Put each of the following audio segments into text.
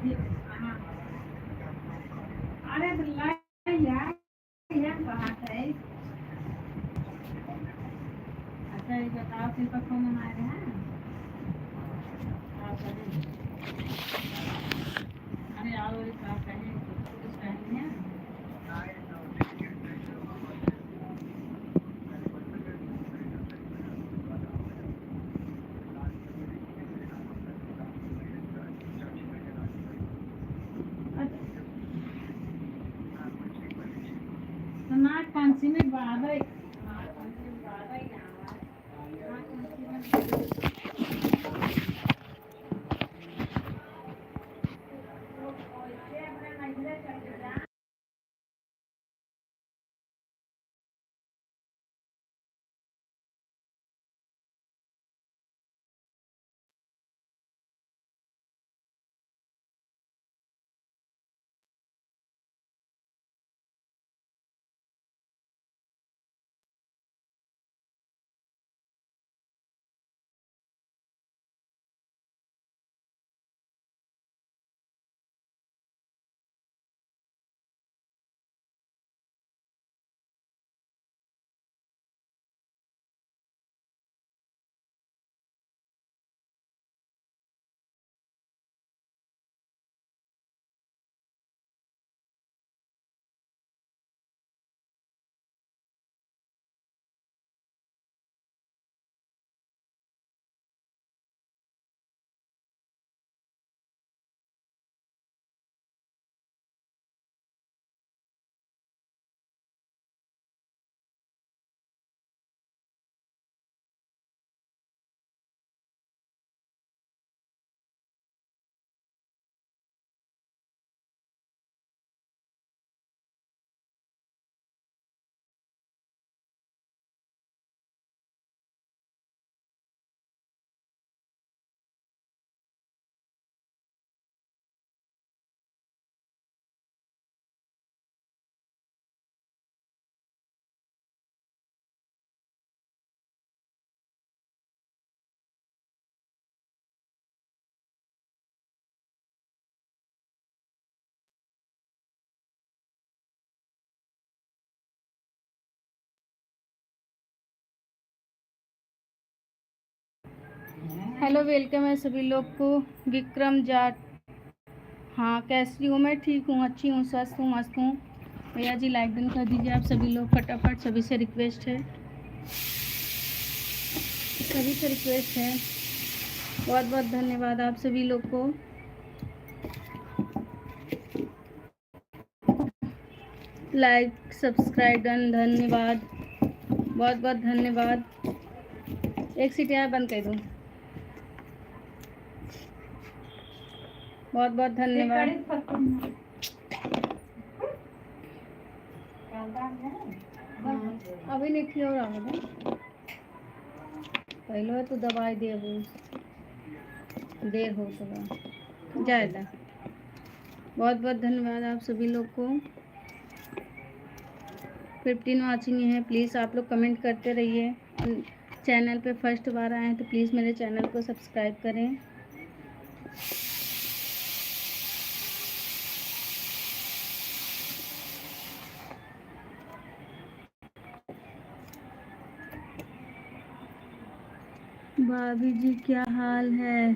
हाँ। अरे तो लाई यार, ये बात है। अच्छा ये बताओ फिर कब मना रहे हैं आप अरे आओ एक आप कहें कुछ कहेंगे तो ना कौन सी में बात है हेलो वेलकम है सभी लोग को। विक्रम जाट, हाँ कैसी हूँ? मैं ठीक हूँ, अच्छी हूँ, स्वस्थ हूँ, मस्त हूँ। भैया जी लाइक डन कर दीजिए आप सभी लोग फटाफट, सभी से रिक्वेस्ट है, सभी से रिक्वेस्ट है। बहुत बहुत धन्यवाद आप सभी लोग को। लाइक सब्सक्राइब डन, धन्यवाद, बहुत बहुत धन्यवाद। एक सीट यहाँ बंद कर दूँ। बहुत बहुत धन्यवाद। अभी नहीं क्यों रहा है पहले तो दवाई दे देर हो सका ज़्यादा। बहुत बहुत धन्यवाद आप सभी लोग को। 15 वाचिंग है, प्लीज़ आप लोग कमेंट करते रहिए। चैनल पे फर्स्ट बार आए हैं तो प्लीज़ मेरे चैनल को सब्सक्राइब करें। भाभी जी क्या हाल है?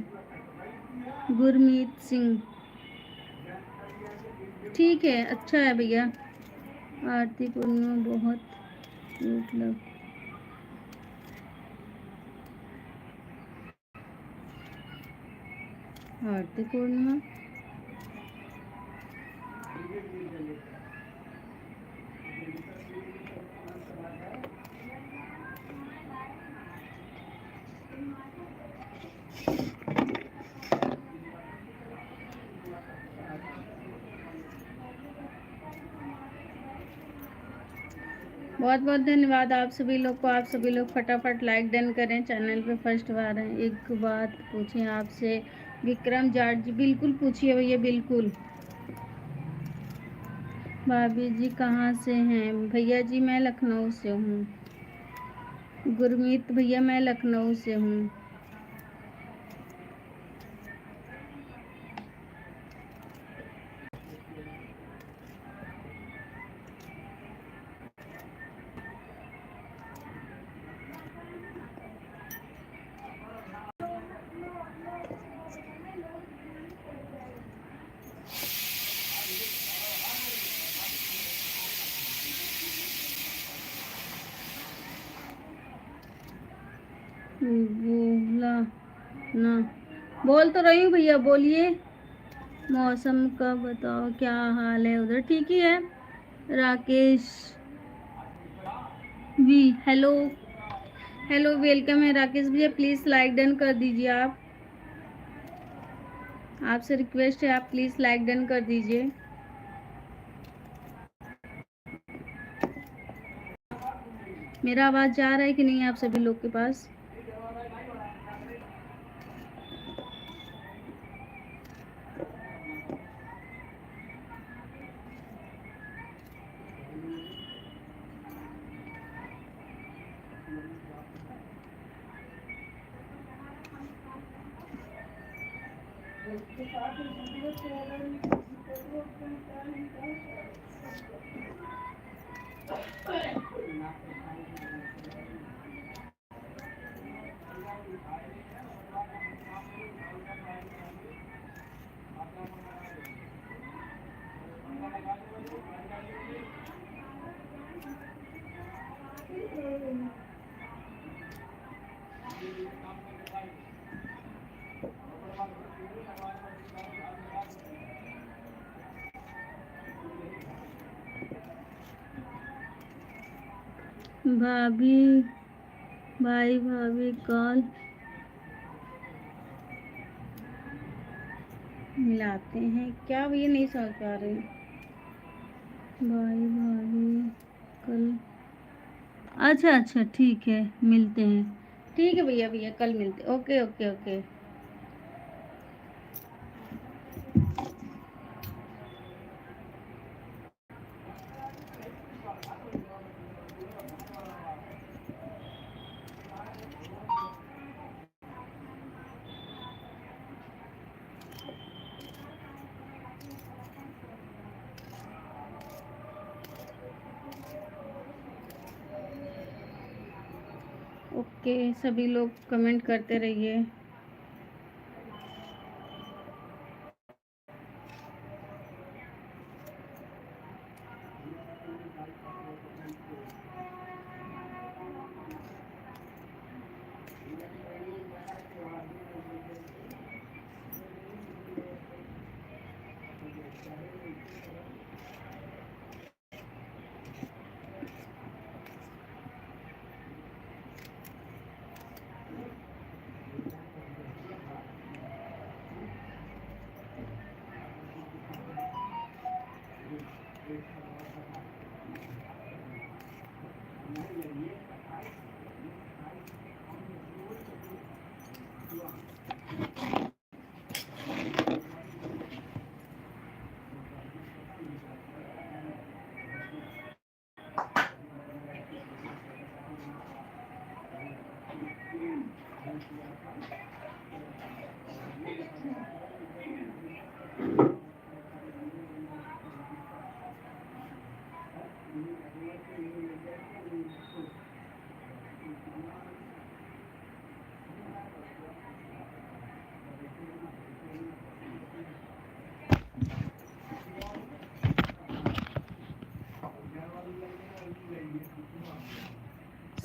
गुरमीत सिंह ठीक है, अच्छा है भैया। आरती पूर्णिमा बहुत मतलब आरती पूर्णिमा बहुत बहुत धन्यवाद आप सभी लोग को। आप सभी लोग फटाफट लाइक डन करें, चैनल पे फर्स्ट बार हैं। एक बात पूछें आपसे, विक्रम जाट जी, बिल्कुल पूछिए भैया, बिल्कुल। भाभी जी कहाँ से हैं? भैया जी मैं लखनऊ से हूँ। गुरमीत भैया मैं लखनऊ से हूँ। बोला ना, बोल तो रही हूँ भैया, बोलिए। मौसम का बताओ क्या हाल है उधर? ठीक ही है। राकेश वी, हेलो हेलो, वेलकम है राकेश भैया। प्लीज़ लाइक डन कर दीजिए आप, आपसे रिक्वेस्ट है, आप प्लीज़ लाइक डन कर दीजिए। मेरा आवाज़ जा रहा है कि नहीं आप सभी लोग के पास? भाभी, भाई भाभी कॉल मिलाते हैं क्या? भैया नहीं समझ पा रहे। भाई भाभी कल, अच्छा अच्छा ठीक है, मिलते हैं। ठीक है भैया, भैया कल मिलते, ओके ओके ओके। ओके, सभी लोग कमेंट करते रहिए।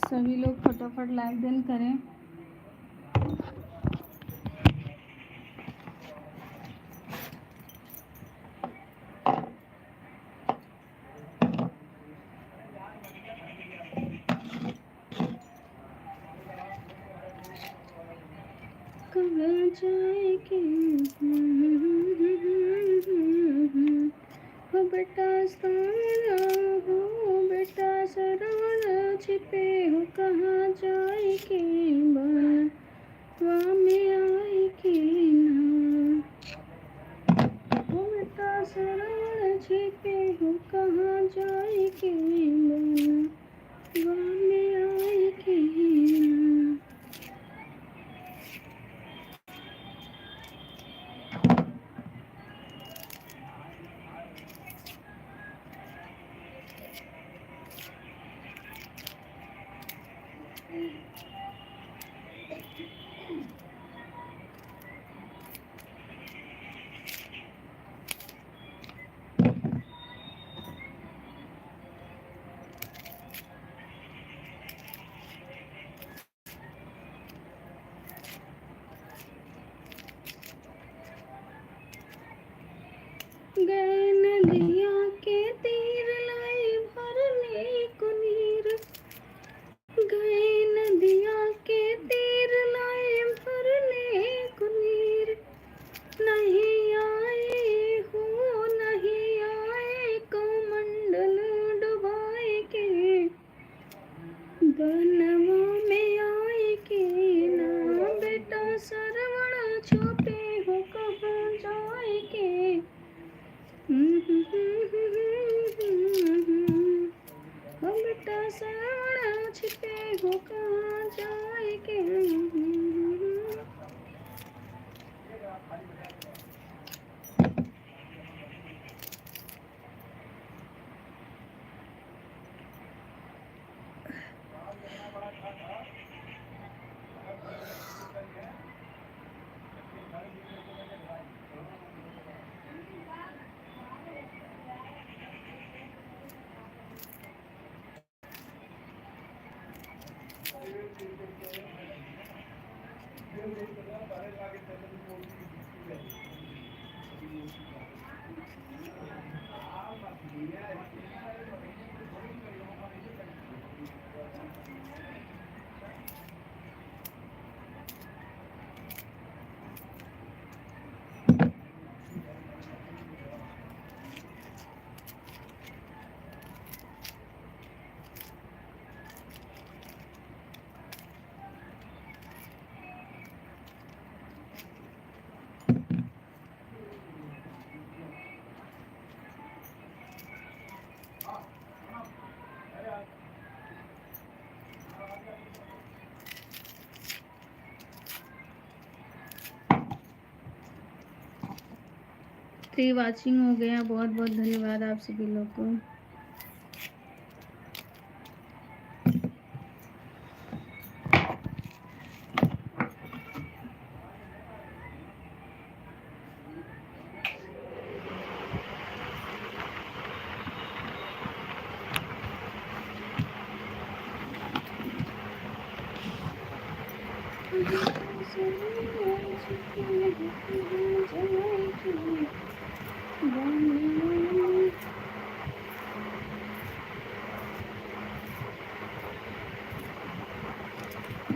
सभी लोग फटाफट लाइक डन करें। कहाँ जाएगी हो बेटा सारा, हो बेटा सरारा, छिपे हो कहाँ जाएगी बनवा में आएगी ना। हो बेटा सरारा, छिपे हो कहाँ जाएगी बनवा में आएगी ना। गए नदिया के तीर लाई भरने को नीर, गए नदिया के तीर लाए भरने को नीर, नहीं आए हो नहीं आए कमंडल डुबाए के, बनवा में आए के ना बेटा सरवण छुपे हो कहाँ जाए के। बेटा सरवण छिपे हो कहाँ जाए के। थ्री वॉचिंग हो गया, बहुत बहुत धन्यवाद आप सभी लोग को।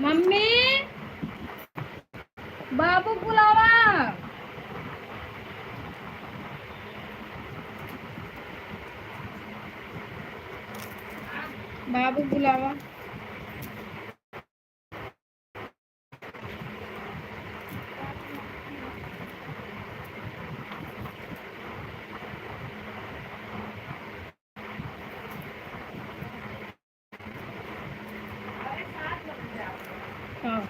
मम्मी बाबू बुलावा, बाबू बुलावा। हाँ